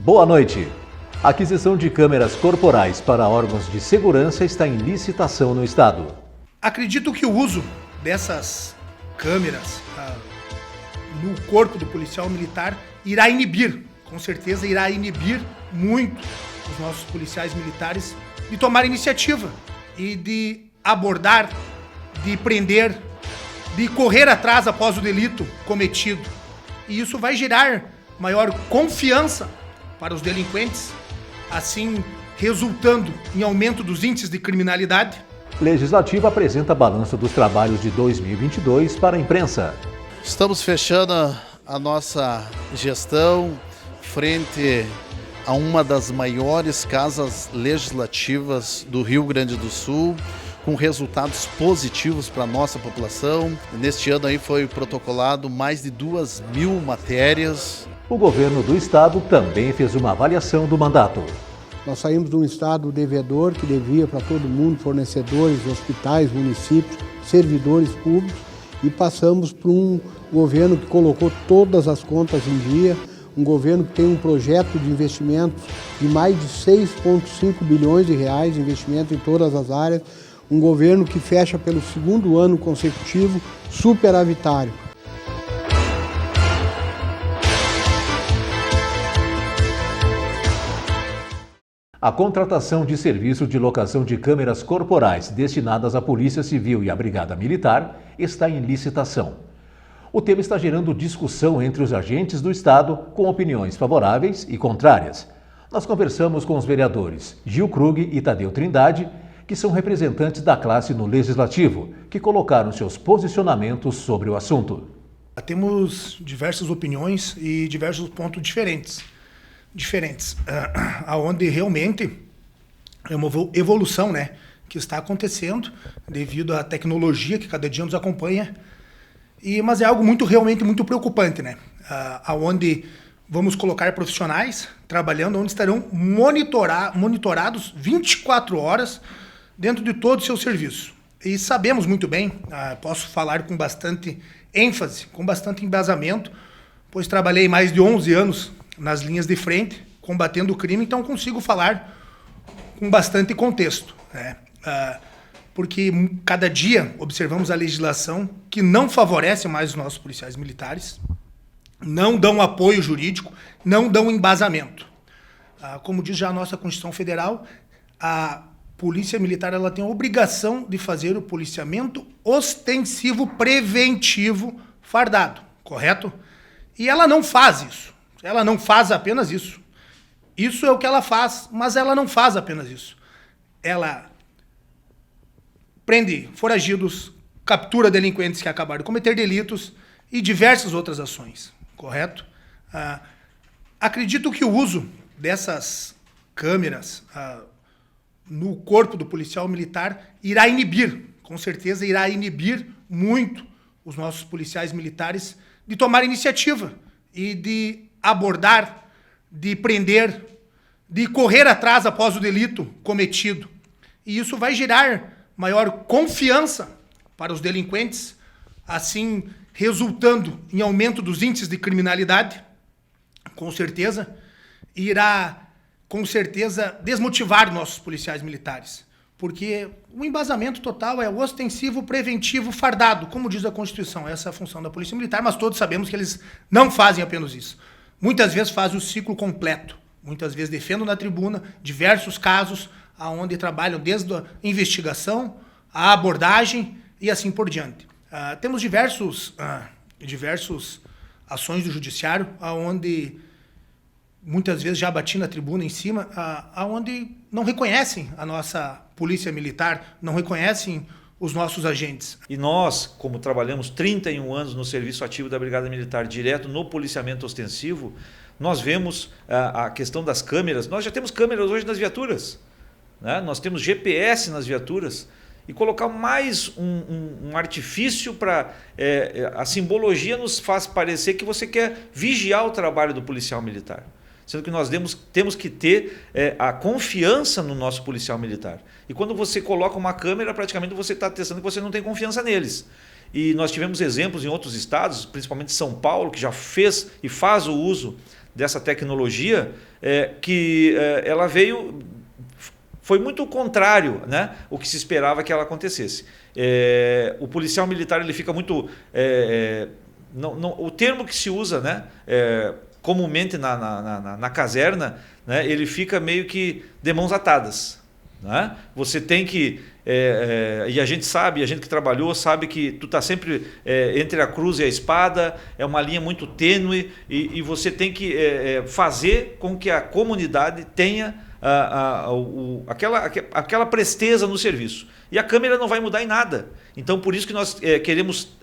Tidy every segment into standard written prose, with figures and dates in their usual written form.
Boa noite. A aquisição de câmeras corporais para órgãos de segurança está em licitação no estado. Acredito que o uso dessas câmeras no corpo do policial militar irá inibir, com certeza irá inibir muito os nossos policiais militares de tomar iniciativa e de abordar, de prender, de correr atrás após o delito cometido. E isso vai gerar maior confiança para os delinquentes, assim resultando em aumento dos índices de criminalidade. Legislativo apresenta balanço dos trabalhos de 2022 para a imprensa. Estamos fechando a nossa gestão frente a uma das maiores casas legislativas do Rio Grande do Sul, com resultados positivos para a nossa população. Neste ano aí foi protocolado mais de 2.000 matérias. O governo do estado também fez uma avaliação do mandato. Nós saímos de um estado devedor que devia para todo mundo, fornecedores, hospitais, municípios, servidores públicos, e passamos para um governo que colocou todas as contas em dia, um governo que tem um projeto de investimentos de mais de 6,5 bilhões de reais de investimento em todas as áreas, um governo que fecha pelo segundo ano consecutivo superavitário. A contratação de serviço de locação de câmeras corporais destinadas à Polícia Civil e à Brigada Militar está em licitação. O tema está gerando discussão entre os agentes do Estado, com opiniões favoráveis e contrárias. Nós conversamos com os vereadores Gil Krug e Tadeu Trindade, que são representantes da classe no Legislativo, que colocaram seus posicionamentos sobre o assunto. Temos diversas opiniões e diversos pontos diferentes, aonde realmente é uma evolução, né, que está acontecendo devido à tecnologia que cada dia nos acompanha, mas é algo realmente muito preocupante, né, aonde vamos colocar profissionais trabalhando onde estarão monitorados 24 horas dentro de todo o seu serviço. E sabemos muito bem, posso falar com bastante ênfase, com bastante embasamento, pois trabalhei mais de 11 anos nas linhas de frente, combatendo o crime, então consigo falar com bastante contexto, né? Porque cada dia observamos a legislação que não favorece mais os nossos policiais militares, não dão apoio jurídico, não dão embasamento. Como diz já a nossa Constituição Federal, a Polícia Militar ela tem a obrigação de fazer o policiamento ostensivo preventivo fardado, correto? E ela não faz isso. Ela não faz apenas isso. Isso é o que ela faz, mas ela não faz apenas isso. Ela prende foragidos, captura delinquentes que acabaram de cometer delitos e diversas outras ações, correto? Acredito que o uso dessas câmeras no corpo do policial militar irá inibir, com certeza irá inibir muito os nossos policiais militares de tomar iniciativa e de abordar, de prender, de correr atrás após o delito cometido. E isso vai gerar maior confiança para os delinquentes, assim resultando em aumento dos índices de criminalidade, com certeza, irá, com certeza, desmotivar nossos policiais militares. Porque o embasamento total é o ostensivo preventivo fardado, como diz a Constituição, essa é a função da Polícia Militar, mas todos sabemos que eles não fazem apenas isso. Muitas vezes fazem o ciclo completo, muitas vezes defendem na tribuna diversos casos onde trabalham desde a investigação, a abordagem e assim por diante. Temos diversos ações do judiciário, onde muitas vezes já bati na tribuna em cima, onde não reconhecem a nossa Polícia Militar, não reconhecem os nossos agentes. E nós, como trabalhamos 31 anos no serviço ativo da Brigada Militar, direto no policiamento ostensivo, nós vemos a questão das câmeras. Nós já temos câmeras hoje nas viaturas, né? Nós temos GPS nas viaturas. E colocar mais um artifício para... a simbologia nos faz parecer que você quer vigiar o trabalho do policial militar. Sendo que nós temos que ter a confiança no nosso policial militar. E quando você coloca uma câmera, praticamente você está testando que você não tem confiança neles. E nós tivemos exemplos em outros estados, principalmente São Paulo, que já fez e faz o uso dessa tecnologia que ela veio... Foi muito contrário, né, o que se esperava que ela acontecesse. O policial militar ele fica muito... o termo que se usa, né, comumente na caserna, né, ele fica meio que de mãos atadas. Né? Você tem que... e a gente sabe, a gente que trabalhou sabe que tu está sempre entre a cruz e a espada, é uma linha muito tênue e você tem que fazer com que a comunidade tenha aquela presteza no serviço. E a câmera não vai mudar em nada. Então, por isso que nós queremos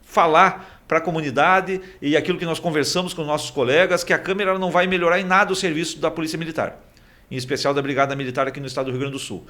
falar para a comunidade e aquilo que nós conversamos com nossos colegas, que a câmera não vai melhorar em nada o serviço da Polícia Militar, em especial da Brigada Militar aqui no estado do Rio Grande do Sul.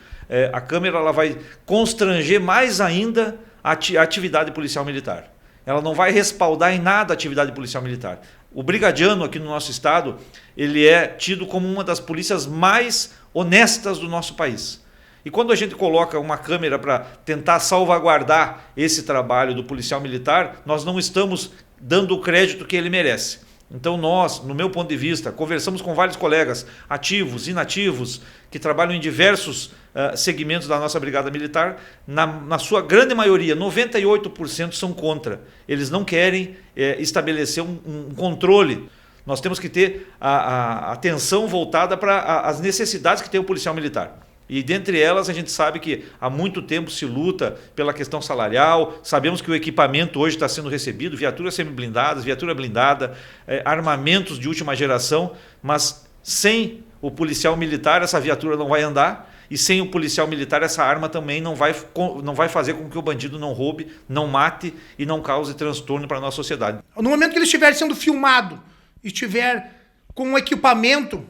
A câmera ela vai constranger mais ainda a atividade policial militar. Ela não vai respaldar em nada a atividade policial militar. O brigadiano aqui no nosso estado, ele é tido como uma das polícias mais honestas do nosso país. E quando a gente coloca uma câmera para tentar salvaguardar esse trabalho do policial militar, nós não estamos dando o crédito que ele merece. Então nós, no meu ponto de vista, conversamos com vários colegas ativos, inativos, que trabalham em diversos segmentos da nossa Brigada Militar. Na sua grande maioria, 98% são contra. Eles não querem estabelecer um controle. Nós temos que ter a atenção voltada para as necessidades que tem o policial militar. E dentre elas a gente sabe que há muito tempo se luta pela questão salarial, sabemos que o equipamento hoje está sendo recebido, viaturas semi-blindadas, viatura blindada, armamentos de última geração, mas sem o policial militar essa viatura não vai andar e sem o policial militar essa arma também não vai fazer com que o bandido não roube, não mate e não cause transtorno para a nossa sociedade. No momento que ele estiver sendo filmado, estiver com um equipamento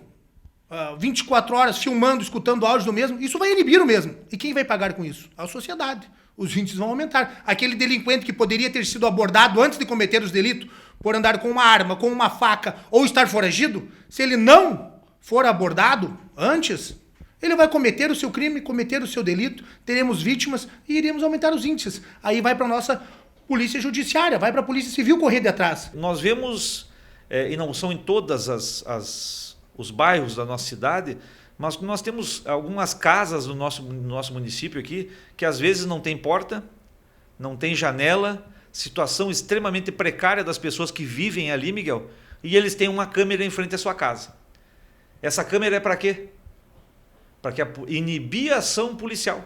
24 horas filmando, escutando áudio do mesmo, isso vai inibir o mesmo. E quem vai pagar com isso? A sociedade. Os índices vão aumentar. Aquele delinquente que poderia ter sido abordado antes de cometer os delitos, por andar com uma arma, com uma faca ou estar foragido, se ele não for abordado antes, ele vai cometer o seu crime, cometer o seu delito, teremos vítimas e iremos aumentar os índices. Aí vai para a nossa polícia judiciária, vai para a polícia civil correr de atrás. Nós vemos, e não são em todas os bairros da nossa cidade, mas nós temos algumas casas no nosso município aqui que às vezes não tem porta, não tem janela, situação extremamente precária das pessoas que vivem ali, Miguel, e eles têm uma câmera em frente à sua casa. Essa câmera é para quê? Para inibir a ação policial.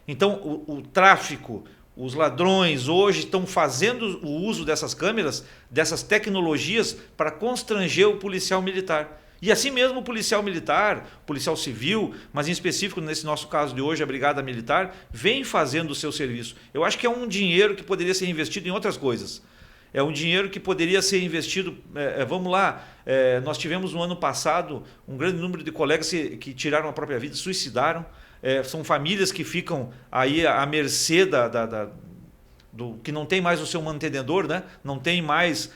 Então o tráfico, os ladrões hoje estão fazendo o uso dessas câmeras, dessas tecnologias para constranger o policial militar. E assim mesmo o policial militar, policial civil, mas em específico nesse nosso caso de hoje, a Brigada Militar, vem fazendo o seu serviço. Eu acho que é um dinheiro que poderia ser investido em outras coisas. É um dinheiro que poderia ser investido, vamos lá, nós tivemos no ano passado um grande número de colegas que tiraram a própria vida, suicidaram. São famílias que ficam aí à mercê do que não tem mais o seu mantenedor, né? Não tem mais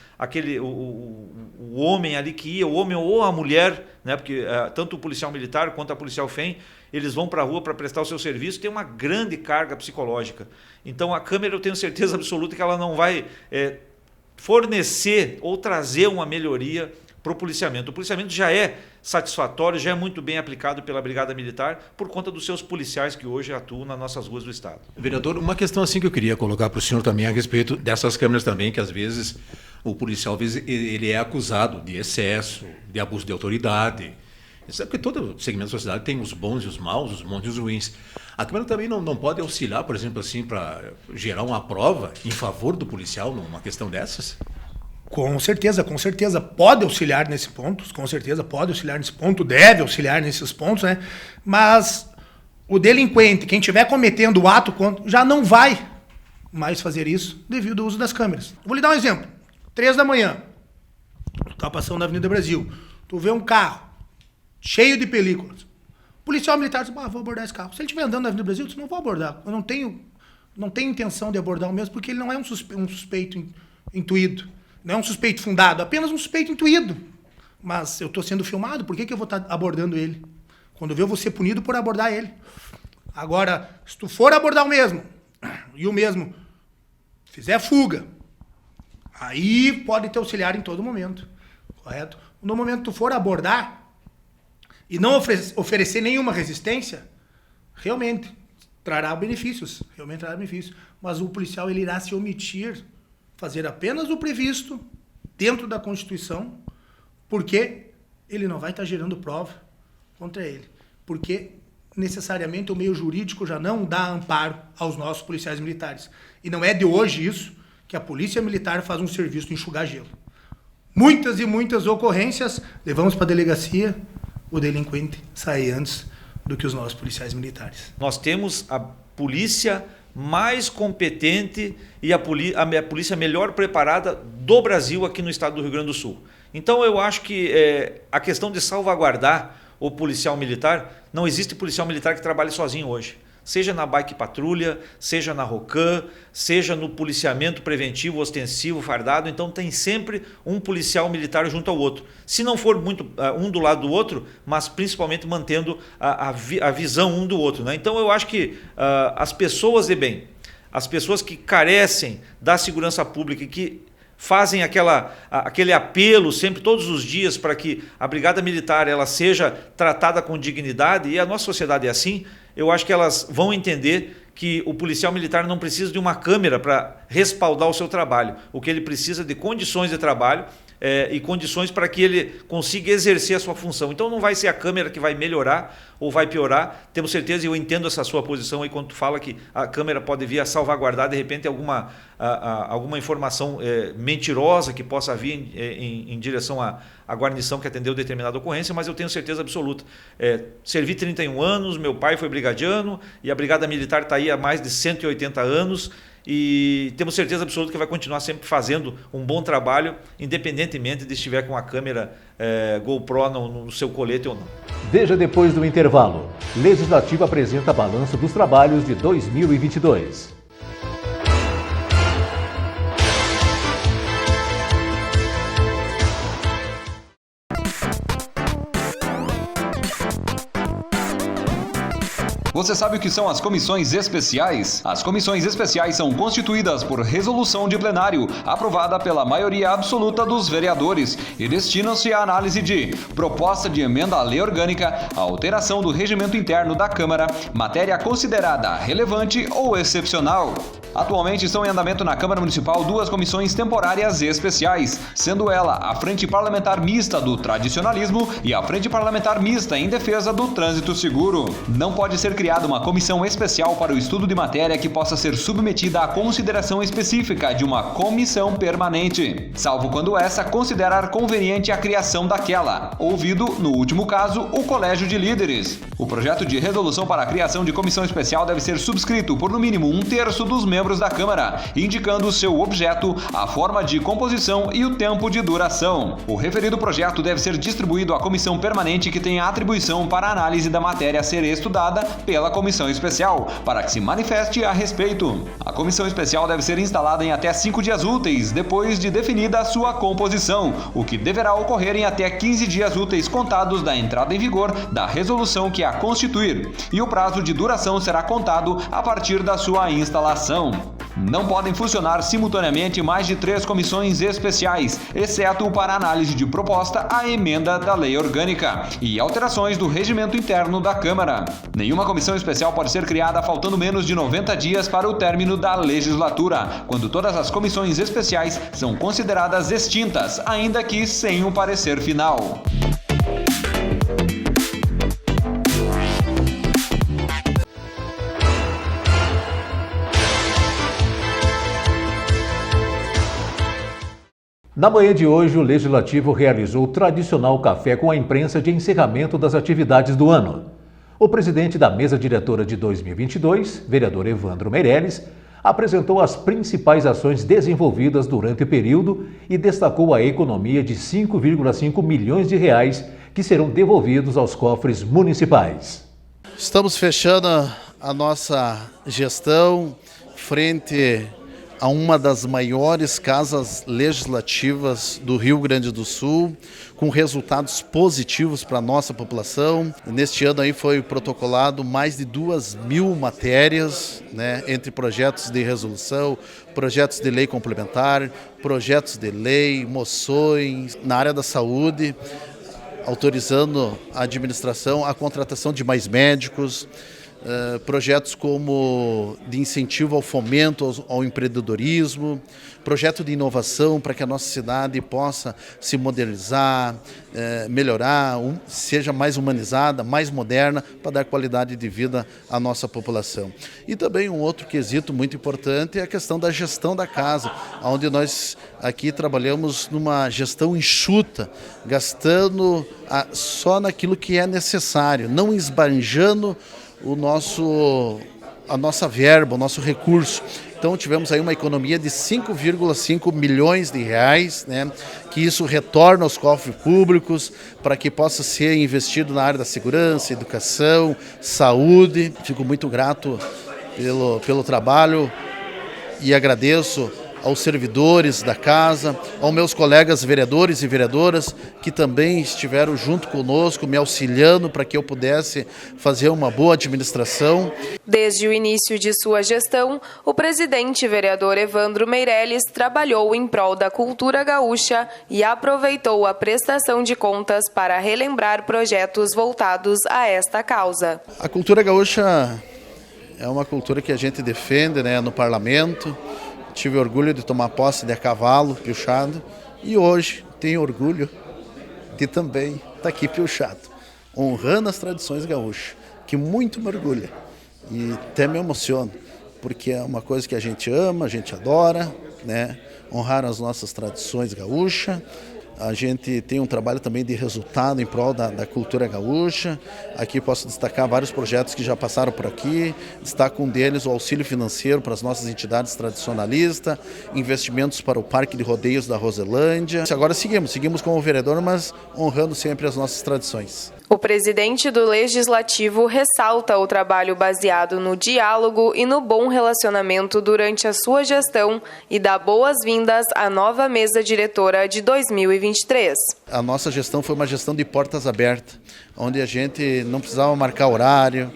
o homem ali que ia, o homem ou a mulher, né? Porque tanto o policial militar quanto a policial FEM, eles vão para a rua para prestar o seu serviço, tem uma grande carga psicológica. Então a câmera, eu tenho certeza absoluta que ela não vai fornecer ou trazer uma melhoria para o policiamento. O policiamento já é satisfatório, já é muito bem aplicado pela Brigada Militar por conta dos seus policiais que hoje atuam nas nossas ruas do estado. Vereador, uma questão assim que eu queria colocar para o senhor também a respeito dessas câmeras também, que às vezes o policial às vezes, ele é acusado de excesso, de abuso de autoridade. Isso é porque todo segmento da sociedade tem os bons e os maus, os bons e os ruins. A câmera também não pode auxiliar, por exemplo, assim, para gerar uma prova em favor do policial numa questão dessas? Com certeza, pode auxiliar nesse ponto, com certeza pode auxiliar nesse ponto, deve auxiliar nesses pontos, né? Mas o delinquente, quem estiver cometendo o ato, já não vai mais fazer isso devido ao uso das câmeras. Vou lhe dar um exemplo. 3 da manhã, tu tá passando na Avenida Brasil, tu vê um carro cheio de películas. O policial militar diz, vou abordar esse carro. Se ele estiver andando na Avenida Brasil, eu disse, não vou abordar. Eu não tenho intenção de abordar o mesmo, porque ele não é um suspeito intuído. Não é um suspeito fundado, apenas um suspeito intuído. Mas eu estou sendo filmado, por que eu vou estar abordando ele? Quando eu ver, eu vou ser punido por abordar ele. Agora, se tu for abordar o mesmo, e o mesmo fizer fuga, aí pode te auxiliar em todo momento. correto? No momento que tu for abordar e não oferecer nenhuma resistência, realmente trará benefícios, mas o policial ele irá se omitir, fazer apenas o previsto dentro da Constituição, porque ele não vai estar gerando prova contra ele, porque necessariamente o meio jurídico já não dá amparo aos nossos policiais militares. E não é de hoje isso que a Polícia Militar faz um serviço de enxugar gelo. Muitas e muitas ocorrências, levamos para a delegacia, o delinquente sai antes do que os nossos policiais militares. Nós temos a polícia mais competente e a polícia melhor preparada do Brasil aqui no estado do Rio Grande do Sul. Então eu acho que a questão de salvaguardar o policial militar, não existe policial militar que trabalhe sozinho hoje. Seja na bike patrulha, seja na ROCAM, seja no policiamento preventivo, ostensivo, fardado, então tem sempre um policial militar junto ao outro. Se não for muito um do lado do outro, mas principalmente mantendo a visão um do outro, né? Então eu acho que as pessoas de bem, as pessoas que carecem da segurança pública e que fazem aquele apelo sempre, todos os dias, para que a Brigada Militar ela seja tratada com dignidade, e a nossa sociedade é assim, eu acho que elas vão entender que o policial militar não precisa de uma câmera para respaldar o seu trabalho. O que ele precisa de condições de trabalho e condições para que ele consiga exercer a sua função. Então não vai ser a câmera que vai melhorar ou vai piorar. Temos certeza, e eu entendo essa sua posição aí quando tu fala que a câmera pode vir a salvaguardar de repente alguma informação mentirosa que possa vir em direção à guarnição que atendeu determinada ocorrência, mas eu tenho certeza absoluta. Servi 31 anos, meu pai foi brigadiano e a Brigada Militar está aí há mais de 180 anos, e temos certeza absoluta que vai continuar sempre fazendo um bom trabalho, independentemente de estiver com a câmera GoPro no seu colete ou não. Veja depois do intervalo. Legislativo apresenta balanço dos trabalhos de 2022. Você sabe o que são as comissões especiais? As comissões especiais são constituídas por resolução de plenário, aprovada pela maioria absoluta dos vereadores, e destinam-se à análise de proposta de emenda à lei orgânica, alteração do regimento interno da Câmara, matéria considerada relevante ou excepcional. Atualmente estão em andamento na Câmara Municipal 2 comissões temporárias especiais, sendo ela a Frente Parlamentar Mista do Tradicionalismo e a Frente Parlamentar Mista em Defesa do Trânsito Seguro. Não pode ser criada uma comissão especial para o estudo de matéria que possa ser submetida à consideração específica de uma comissão permanente, salvo quando essa considerar conveniente a criação daquela, ouvido, no último caso, o Colégio de Líderes. O projeto de resolução para a criação de comissão especial deve ser subscrito por no mínimo 1/3 dos membros da Câmara, indicando seu objeto, a forma de composição e o tempo de duração. O referido projeto deve ser distribuído à comissão permanente que tem a atribuição para a análise da matéria a ser estudada pela comissão especial, para que se manifeste a respeito. A comissão especial deve ser instalada em até 5 dias úteis, depois de definida a sua composição, o que deverá ocorrer em até 15 dias úteis contados da entrada em vigor da resolução que a constituir, e o prazo de duração será contado a partir da sua instalação. Não podem funcionar simultaneamente mais de 3 comissões especiais, exceto para análise de proposta à emenda da lei orgânica e alterações do regimento interno da Câmara. Nenhuma comissão especial pode ser criada faltando menos de 90 dias para o término da legislatura, quando todas as comissões especiais são consideradas extintas, ainda que sem um parecer final. Na manhã de hoje, o Legislativo realizou o tradicional café com a imprensa de encerramento das atividades do ano. O presidente da mesa diretora de 2022, vereador Evandro Meirelles, apresentou as principais ações desenvolvidas durante o período e destacou a economia de 5,5 milhões de reais que serão devolvidos aos cofres municipais. Estamos fechando a nossa gestão frente a uma das maiores casas legislativas do Rio Grande do Sul, com resultados positivos para a nossa população. Neste ano aí foi protocolado mais de 2.000 matérias, né, entre projetos de resolução, projetos de lei complementar, projetos de lei, moções na área da saúde, autorizando a administração a contratação de mais médicos, projetos como de incentivo ao fomento ao empreendedorismo, projeto de inovação para que a nossa cidade possa se modernizar, melhorar, seja mais humanizada, mais moderna, para dar qualidade de vida à nossa população. E também um outro quesito muito importante é a questão da gestão da casa, onde nós aqui trabalhamos numa gestão enxuta, gastando só naquilo que é necessário, não esbanjando a nossa verba, o nosso recurso. Então tivemos aí uma economia de 5,5 milhões de reais, né, que isso retorna aos cofres públicos para que possa ser investido na área da segurança, educação, saúde. Fico muito grato pelo trabalho e agradeço aos servidores da casa, aos meus colegas vereadores e vereadoras que também estiveram junto conosco, me auxiliando para que eu pudesse fazer uma boa administração. Desde o início de sua gestão, o presidente vereador Evandro Meirelles trabalhou em prol da cultura gaúcha e aproveitou a prestação de contas para relembrar projetos voltados a esta causa. A cultura gaúcha é uma cultura que a gente defende, né, no parlamento. Tive orgulho de tomar posse de a cavalo piochado e hoje tenho orgulho de também estar aqui piochado, honrando as tradições gaúchas, que muito me orgulha e até me emociono, porque é uma coisa que a gente ama, a gente adora, né? Honrar as nossas tradições gaúchas. A gente tem um trabalho também de resultado em prol da cultura gaúcha. Aqui posso destacar vários projetos que já passaram por aqui. Destaco um deles, o auxílio financeiro para as nossas entidades tradicionalistas, investimentos para o Parque de Rodeios da Roselândia. Agora seguimos como vereador, mas honrando sempre as nossas tradições. O presidente do Legislativo ressalta o trabalho baseado no diálogo e no bom relacionamento durante a sua gestão e dá boas-vindas à nova mesa diretora de 2023. A nossa gestão foi uma gestão de portas abertas, onde a gente não precisava marcar horário,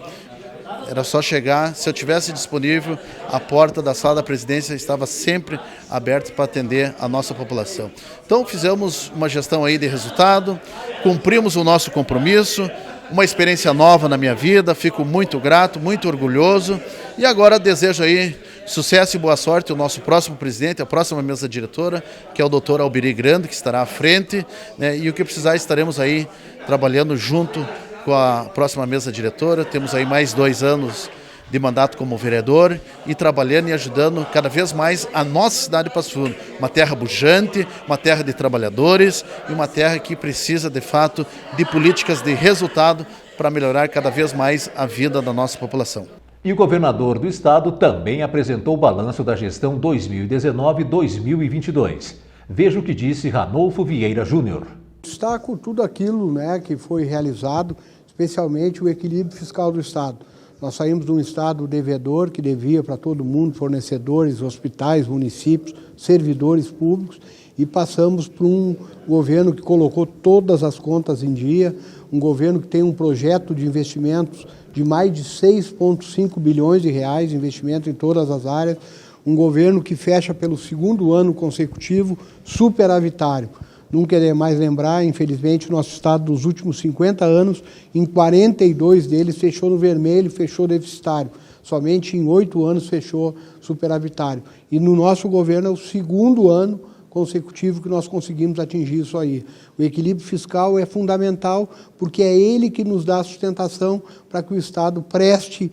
era só chegar. Se eu tivesse disponível, a porta da sala da presidência estava sempre aberta para atender a nossa população. Então fizemos uma gestão aí de resultado, cumprimos o nosso compromisso, uma experiência nova na minha vida, fico muito grato, muito orgulhoso e agora desejo aí sucesso e boa sorte ao nosso próximo presidente, a próxima mesa diretora, que é o Dr. Alberi Grande, que estará à frente, né, e o que precisar estaremos aí trabalhando junto com a próxima mesa diretora. Temos aí mais 2 anos de mandato como vereador e trabalhando e ajudando cada vez mais a nossa cidade de Passo Fundo. Uma terra pujante, uma terra de trabalhadores e uma terra que precisa, de fato, de políticas de resultado para melhorar cada vez mais a vida da nossa população. E o governador do estado também apresentou o balanço da gestão 2019-2022. Veja o que disse Ranolfo Vieira Júnior. Destaco tudo aquilo, né, que foi realizado, especialmente o equilíbrio fiscal do estado. Nós saímos de um estado devedor que devia para todo mundo, fornecedores, hospitais, municípios, servidores públicos, e passamos para um governo que colocou todas as contas em dia, um governo que tem um projeto de investimentos de mais de 6,5 bilhões de reais, investimento em todas as áreas, um governo que fecha pelo 2º ano consecutivo superavitário. Nunca é demais lembrar, infelizmente, o nosso estado dos últimos 50 anos, em 42 deles fechou no vermelho, fechou deficitário. Somente em 8 anos fechou superavitário. E no nosso governo é o 2º ano consecutivo que nós conseguimos atingir isso aí. O equilíbrio fiscal é fundamental porque é ele que nos dá sustentação para que o Estado preste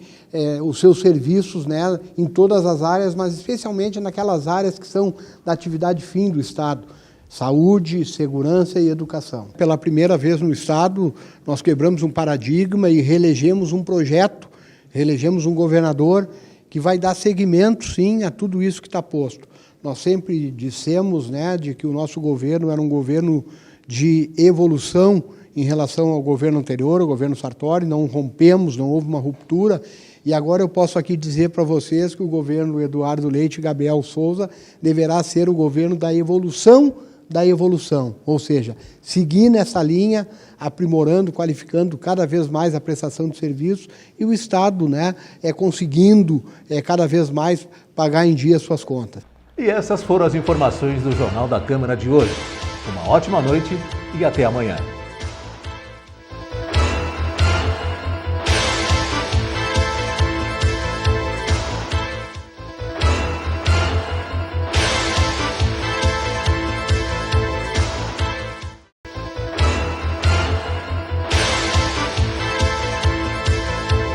os seus serviços, né, em todas as áreas, mas especialmente naquelas áreas que são da atividade fim do Estado. Saúde, segurança e educação. Pela primeira vez no Estado, nós quebramos um paradigma e reelegemos um projeto, reelegemos um governador que vai dar seguimento, sim, a tudo isso que está posto. Nós sempre dissemos, né, de que o nosso governo era um governo de evolução em relação ao governo anterior, o governo Sartori, não rompemos, não houve uma ruptura, e agora eu posso aqui dizer para vocês que o governo Eduardo Leite e Gabriel Souza deverá ser o governo da evolução, ou seja, seguir nessa linha, aprimorando, qualificando cada vez mais a prestação de serviços e o Estado, né, conseguindo cada vez mais pagar em dia suas contas. E essas foram as informações do Jornal da Câmara de hoje. Uma ótima noite e até amanhã.